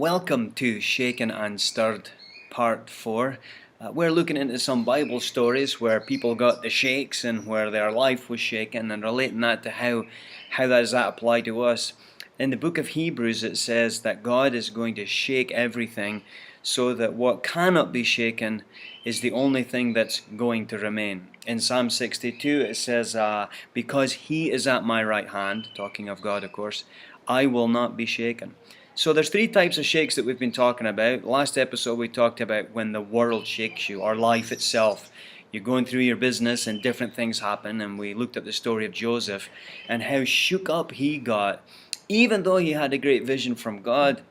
Welcome to Shaken and Stirred Part 4. We're looking into some Bible stories where people got the shakes and where their life was shaken and relating that to how does that apply to us. In the book of Hebrews it says that God is going to shake everything so that what cannot be shaken is the only thing that's going to remain. In Psalm 62 it says, because He is at my right hand, talking of God of course, I will not be shaken. So there's three types of shakes that we've been talking about. Last episode we talked about when the world shakes you, or life itself. You're going through your business and different things happen, and we looked at the story of Joseph and how shook up he got, even though he had a great vision from God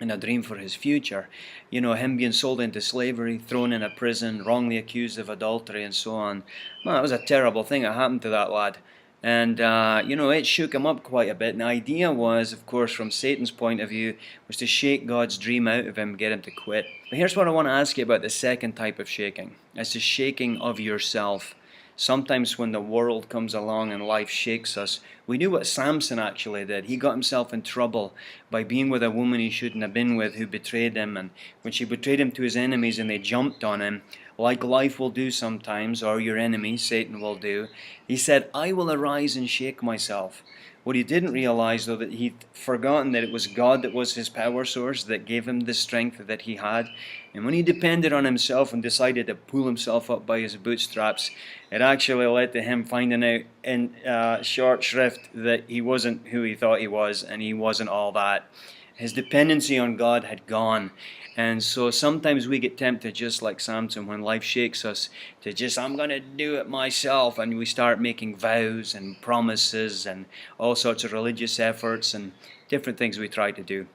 and a dream for his future. You know, him being sold into slavery, thrown in a prison, wrongly accused of adultery and so on. Man, that was a terrible thing that happened to that lad. And, it shook him up quite a bit. And the idea was, of course, from Satan's point of view, was to shake God's dream out of him, get him to quit. But here's what I want to ask you about the second type of shaking. It's the shaking of yourself. Sometimes when the world comes along and life shakes us, we do what Samson actually did. He got himself in trouble by being with a woman he shouldn't have been with, who betrayed him. And when she betrayed him to his enemies and they jumped on him, like life will do sometimes, or your enemy, Satan, will do, he said, I will arise and shake myself. What he didn't realize, though, that he'd forgotten that it was God that was his power source, that gave him the strength that he had. And when he depended on himself and decided to pull himself up by his bootstraps, it actually led to him finding out in short shrift that he wasn't who he thought he was, and he wasn't all that. His dependency on God had gone. And so sometimes we get tempted, just like Samson, when life shakes us, to just, I'm going to do it myself. And we start making vows and promises and all sorts of religious efforts and different things we try to do.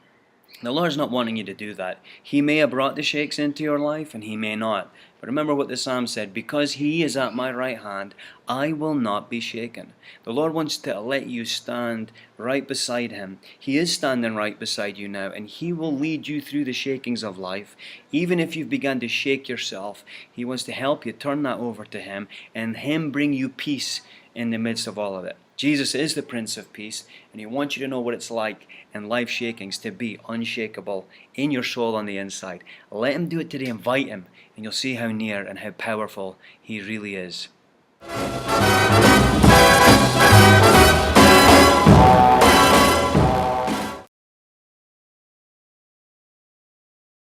The Lord's not wanting you to do that. He may have brought the shakes into your life and He may not. But remember what the Psalm said, because He is at my right hand, I will not be shaken. The Lord wants to let you stand right beside Him. He is standing right beside you now, and He will lead you through the shakings of life. Even if you've begun to shake yourself, He wants to help you turn that over to Him, and Him bring you peace in the midst of all of it. Jesus is the Prince of Peace, and He wants you to know what it's like in life shakings to be unshakable in your soul on the inside. Let Him do it today. Invite Him, and you'll see how near and how powerful He really is.